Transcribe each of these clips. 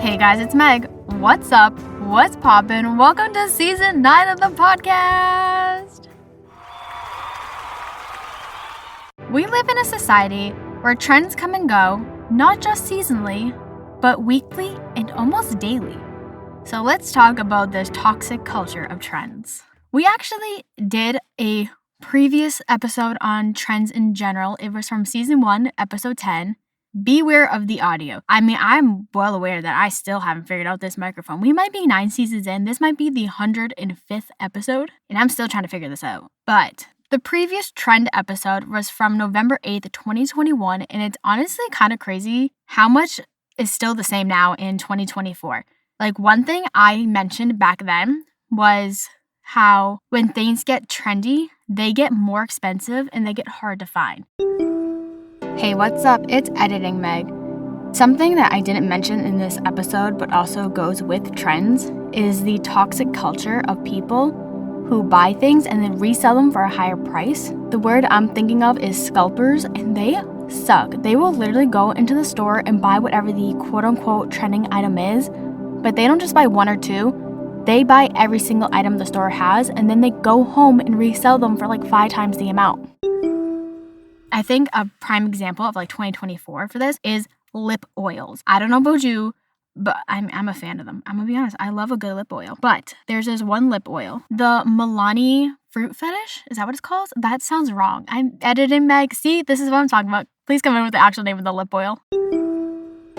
Hey guys, it's Meg. What's up? What's poppin'? Welcome to season 9 of the podcast. We live in a society where trends come and go, not just seasonally, but weekly and almost daily. So let's talk about this toxic culture of trends. We actually did a previous episode on trends in general. It was from season 1, episode 10. Beware of the audio. I mean, I'm well aware that I still haven't figured out this microphone. We might be 9 seasons in. This might be the 105th episode, and I'm still trying to figure this out. But the previous trend episode was from November 8th, 2021, and it's honestly kind of crazy how much is still the same now in 2024. Like, one thing I mentioned back then was how when things get trendy, they get more expensive and they get hard to find. Hey, what's up? It's Editing Meg. Something that I didn't mention in this episode but also goes with trends is the toxic culture of people who buy things and then resell them for a higher price. The word I'm thinking of is scalpers, and they suck. They will literally go into the store and buy whatever the quote-unquote trending item is, but they don't just buy one or two. They buy every single item the store has, and then they go home and resell them for like 5 times the amount. I think a prime example of like 2024 for this is lip oils. I don't know about you, but I'm a fan of them. I'm gonna be honest, I love a good lip oil. But there's this one lip oil, the Milani Fruit Fetish. Is that what it's called? That sounds wrong. I'm editing Meg. See, this is what I'm talking about. Please come in with the actual name of the lip oil.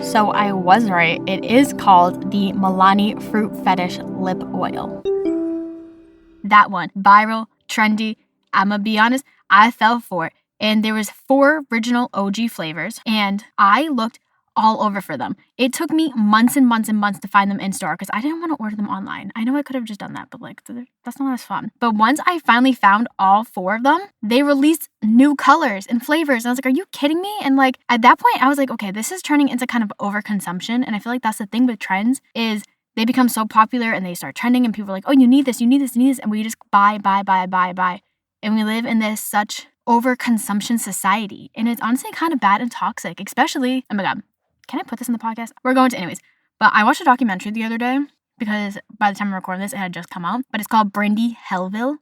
So I was right. It is called the Milani Fruit Fetish Lip Oil. That one, viral, trendy. I'm gonna be honest, I fell for it. And there was 4 original OG flavors, and I looked all over for them. It took me months and months and months to find them in store because I didn't want to order them online. I know I could have just done that, but like that's not as fun. But once I finally found all 4 of them, they released new colors and flavors. And I was like, are you kidding me? And like at that point, I was like, okay, this is turning into kind of overconsumption. And I feel like that's the thing with trends is they become so popular and they start trending and people are like, oh, you need this, you need this, you need this. And we just buy. And we live in this such overconsumption society, and it's honestly kind of bad and toxic, especially, oh my god, can I put this in the podcast? We're going to anyways, but I watched a documentary the other day because by the time I'm recording this, it had just come out, but it's called Brandy Melville.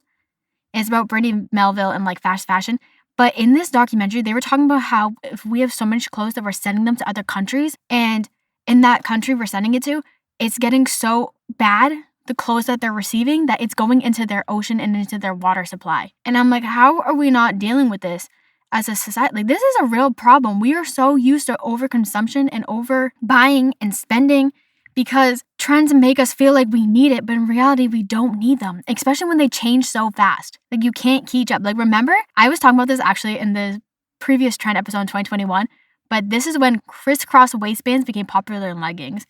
It's about Brandy Melville and like fast fashion, but in this documentary, they were talking about how if we have so much clothes that we're sending them to other countries, and in that country we're sending it to, it's getting so bad, the clothes that they're receiving, that it's going into their ocean and into their water supply. And I'm like, how are we not dealing with this as a society? Like, this is a real problem. We are so used to overconsumption and overbuying and spending because trends make us feel like we need it, but in reality, we don't need them, especially when they change so fast. Like, you can't keep up. Like, remember, I was talking about this actually in the previous trend episode in 2021, but this is when crisscross waistbands became popular in leggings.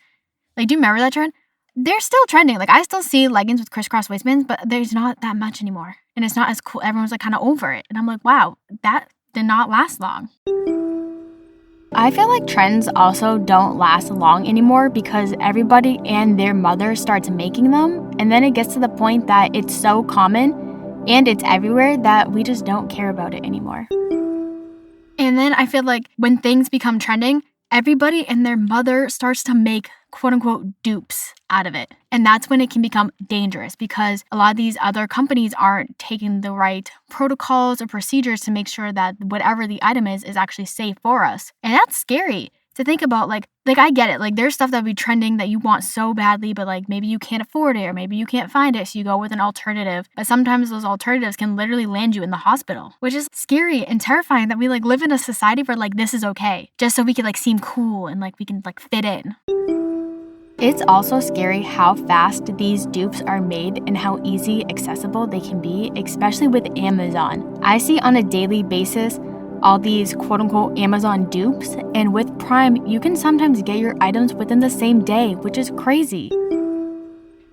Like, do you remember that trend? They're still trending. Like, I still see leggings with crisscross waistbands, but there's not that much anymore. And it's not as cool. Everyone's like kind of over it. And I'm like, wow, that did not last long. I feel like trends also don't last long anymore because everybody and their mother starts making them. And then it gets to the point that it's so common and it's everywhere that we just don't care about it anymore. And then I feel like when things become trending, everybody and their mother starts to make quote-unquote dupes out of it. And that's when it can become dangerous because a lot of these other companies aren't taking the right protocols or procedures to make sure that whatever the item is actually safe for us. And that's scary to think about. Like I get it. Like, there's stuff that be trending that you want so badly, but like maybe you can't afford it or maybe you can't find it, so you go with an alternative. But sometimes those alternatives can literally land you in the hospital, which is scary and terrifying that we like live in a society where like this is okay just so we can like seem cool and like we can like fit in. It's also scary how fast these dupes are made and how easy accessible they can be, especially with Amazon. I see on a daily basis all these quote-unquote Amazon dupes, and with Prime, you can sometimes get your items within the same day, which is crazy.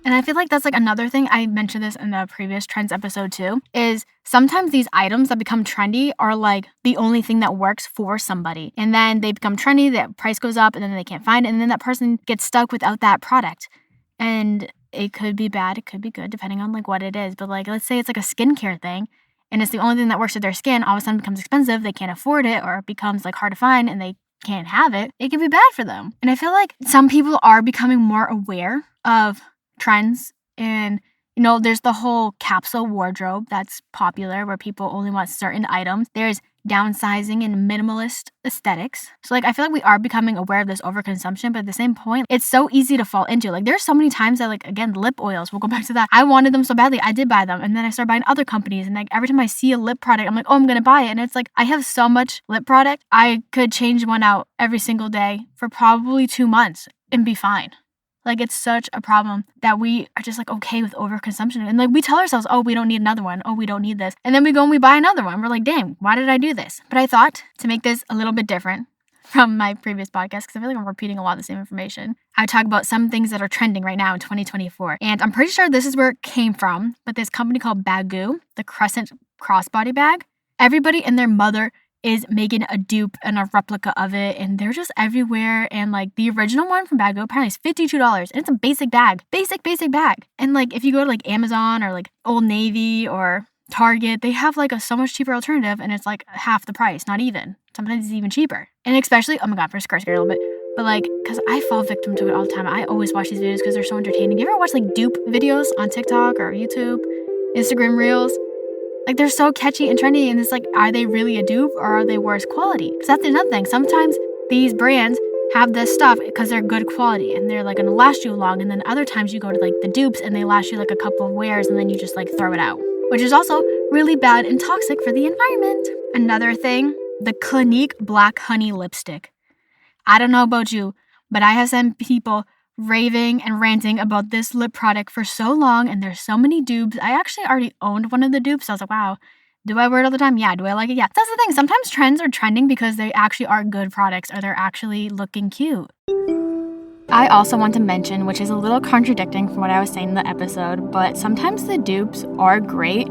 And I feel like that's like another thing, I mentioned this in the previous trends episode too, is sometimes these items that become trendy are like the only thing that works for somebody. And then they become trendy, the price goes up, and then they can't find it, and then that person gets stuck without that product. And it could be bad, it could be good, depending on like what it is. But like, let's say it's like a skincare thing, and it's the only thing that works with their skin, all of a sudden becomes expensive, they can't afford it, or it becomes like hard to find, and they can't have it, it can be bad for them. And I feel like some people are becoming more aware of trends. And there's the whole capsule wardrobe that's popular where people only want certain items. There's downsizing and minimalist aesthetics. So I feel like we are becoming aware of this overconsumption, but at the same point, it's so easy to fall into. There's so many times that again, lip oils, we'll go back to that. I wanted them so badly, I did buy them. And then I started buying other companies. And every time I see a lip product, I'm like, oh, I'm going to buy it. And it's I have so much lip product. I could change one out every single day for probably 2 months and be fine. It's such a problem that we are just okay with overconsumption. And we tell ourselves, oh, we don't need another one. Oh, we don't need this. And then we go and we buy another one. We're like, dang, why did I do this? But I thought to make this a little bit different from my previous podcast, because I feel like I'm repeating a lot of the same information, I would talk about some things that are trending right now in 2024. And I'm pretty sure this is where it came from, but this company called Baggu, the Crescent crossbody bag, everybody and their mother is making a dupe and a replica of it, and they're just everywhere. And the original one from Baggu apparently is $52, and it's a basic bag, basic bag. And if you go to Amazon or Old Navy or Target, they have a so much cheaper alternative, and it's half the price, not even. Sometimes it's even cheaper. And especially, oh my god, for skirt a little bit, but because I fall victim to it all the time. I always watch these videos because they're so entertaining. You ever watch dupe videos on TikTok or YouTube, Instagram Reels? They're so catchy and trendy, and it's are they really a dupe or are they worse quality? Because that's another thing. Sometimes these brands have this stuff because they're good quality and they're going to last you long, and then other times you go to the dupes and they last you a couple of wears and then you just throw it out, which is also really bad and toxic for the environment. Another thing, the Clinique Black Honey Lipstick. I don't know about you, but I have some people raving and ranting about this lip product for so long, and there's so many dupes. I actually already owned one of the dupes. So I was like, wow, do I wear it all the time? Yeah. Do I like it? Yeah. That's the thing. Sometimes trends are trending because they actually are good products or they're actually looking cute. I also want to mention, which is a little contradicting from what I was saying in the episode, but sometimes the dupes are great,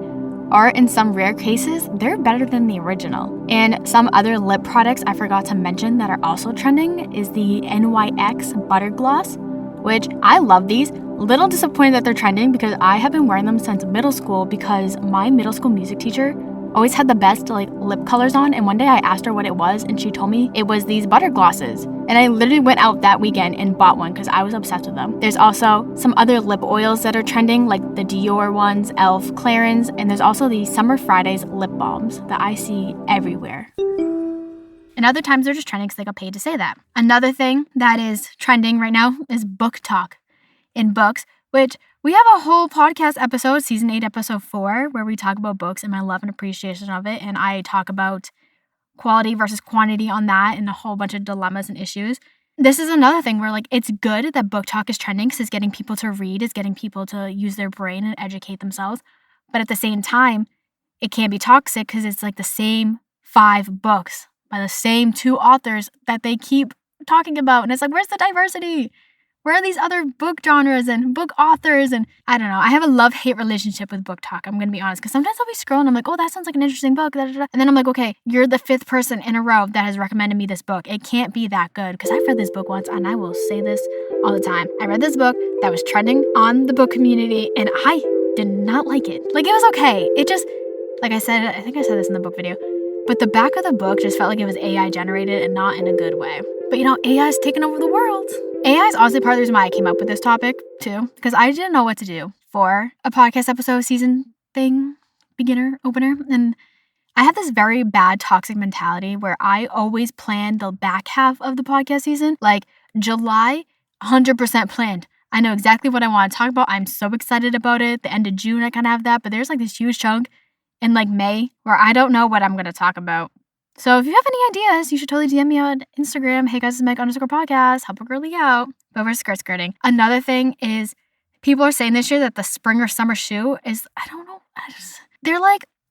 or in some rare cases, they're better than the original. And some other lip products I forgot to mention that are also trending is the NYX Butter Gloss, which I love these. Little disappointed that they're trending because I have been wearing them since middle school because my middle school music teacher always had the best lip colors on, and one day I asked her what it was and she told me it was these butter glosses. And I literally went out that weekend and bought one because I was obsessed with them. There's also some other lip oils that are trending, like the Dior ones, Elf, Clarins, and there's also the Summer Fridays lip balms that I see everywhere. And other times they're just trending because they got paid to say that. Another thing that is trending right now is book talk in books, which we have a whole podcast episode, season 8, episode 4, where we talk about books and my love and appreciation of it. And I talk about quality versus quantity on that and a whole bunch of dilemmas and issues. This is another thing where it's good that book talk is trending because it's getting people to read, it's getting people to use their brain and educate themselves. But at the same time, it can be toxic because it's the same 5 books by the same 2 authors that they keep talking about. And it's where's the diversity? Where are these other book genres and book authors? And I don't know. I have a love-hate relationship with book talk. I'm going to be honest. Because sometimes I'll be scrolling and I'm like, oh, that sounds like an interesting book. Da, da, da. And then I'm like, okay, you're the 5th person in a row that has recommended me this book. It can't be that good. Because I've read this book once and I will say this all the time. I read this book that was trending on the book community and I did not like it. It was okay. It just, like I said, I think I said this in the book video, but the back of the book just felt like it was AI generated and not in a good way. But AI is taking over the world. AI is honestly part of the reason why I came up with this topic too, because I didn't know what to do for a podcast episode season thing, beginner, opener. And I have this very bad toxic mentality where I always plan the back half of the podcast season, July, 100% planned. I know exactly what I want to talk about. I'm so excited about it. The end of June, I kind of have that, but there's this huge chunk in May where I don't know what I'm going to talk about. So if you have any ideas, you should totally DM me on Instagram. Hey guys, it's Meg_podcast. Help a girlie out. But we're skirting. Another thing is people are saying this year that the spring or summer shoe is, I don't know. They're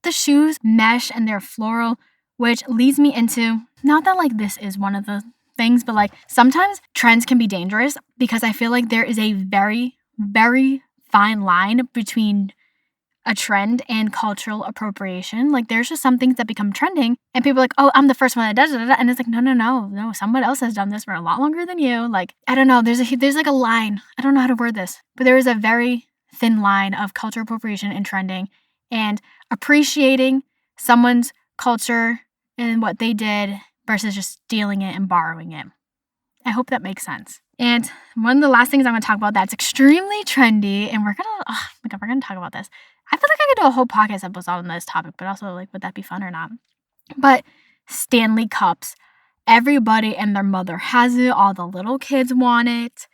the shoes mesh and they're floral, which leads me into, not that this is one of the things, but sometimes trends can be dangerous because I feel there is a very, very fine line between a trend and cultural appropriation. There's just some things that become trending and people are oh, I'm the first one that does it. And it's no, someone else has done this for a lot longer than you. I don't know. There's a line. I don't know how to word this, but there is a very thin line of cultural appropriation and trending and appreciating someone's culture and what they did, versus just stealing it and borrowing it. I hope that makes sense. And one of the last things I'm going to talk about that's extremely trendy, and we're going to talk about this. I feel like I could do a whole podcast episode on this topic, but also, like, would that be fun or not? But Stanley Cups. Everybody and their mother has it. All the little kids want it.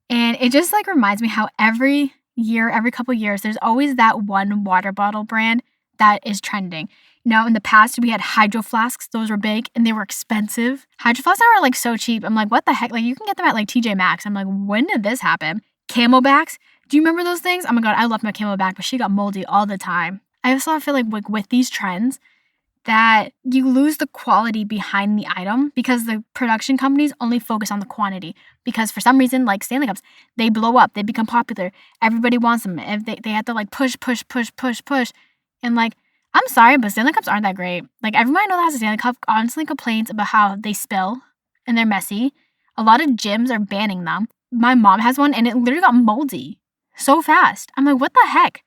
And it just, like, reminds me how every year, every couple years, there's always that one water bottle brand that is trending. You know, in the past, we had Hydro Flasks. Those were big, and they were expensive. Hydro Flasks now are, like, so cheap. I'm like, what the heck? Like, you can get them at, like, TJ Maxx. I'm like, when did this happen? Camelbacks. Do you remember those things? Oh, my God, I loved my Camelback, but she got moldy all the time. I also feel like with these trends, that you lose the quality behind the item because the production companies only focus on the quantity. Because for some reason, like Stanley Cups, they blow up, they become popular. Everybody wants them. If they have to like push. And like, I'm sorry, but Stanley Cups aren't that great. Like everybody I know that has a Stanley Cup honestly complains about how they spill and they're messy. A lot of gyms are banning them. My mom has one and it literally got moldy so fast. I'm like, what the heck?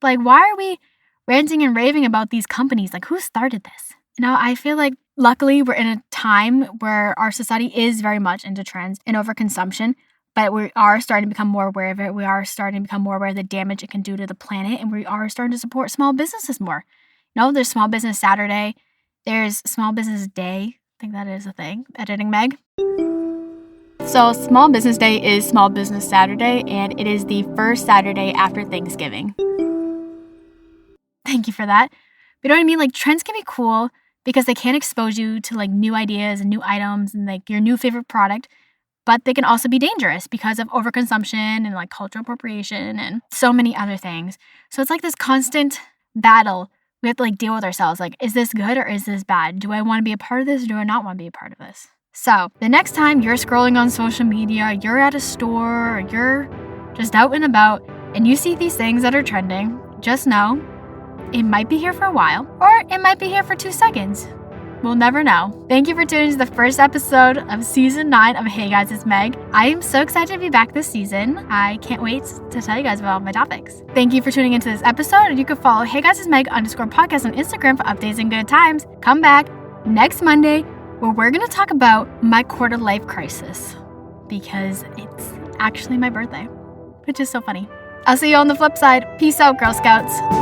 Like, why are we ranting and raving about these companies? Like, who started this? You know, I feel like luckily we're in a time where our society is very much into trends and overconsumption, but we are starting to become more aware of it. We are starting to become more aware of the damage it can do to the planet, and we are starting to support small businesses more. You know, there's Small Business Saturday. There's Small Business Day. I think that is a thing. Editing Meg. So Small Business Day is Small Business Saturday, and it is the first Saturday after Thanksgiving. Thank you for that. But you know what I mean? Like, trends can be cool because they can expose you to like new ideas and new items and like your new favorite product, but they can also be dangerous because of overconsumption and like cultural appropriation and so many other things. So it's like this constant battle we have to like deal with ourselves. Like, is this good or is this bad? Do I want to be a part of this or do I not want to be a part of this? So the next time you're scrolling on social media, you're at a store, or you're just out and about and you see these things that are trending, just know it might be here for a while, or it might be here for 2 seconds. We'll never know. Thank you for tuning to the first episode of Season 9 of Hey Guys, It's Meg. I am so excited to be back this season. I can't wait to tell you guys about all my topics. Thank you for tuning into this episode, and you can follow Hey Guys, It's Meg _podcast on Instagram for updates and good times. Come back next Monday, where we're going to talk about my quarter life crisis, because it's actually my birthday, which is so funny. I'll see you on the flip side. Peace out, Girl Scouts.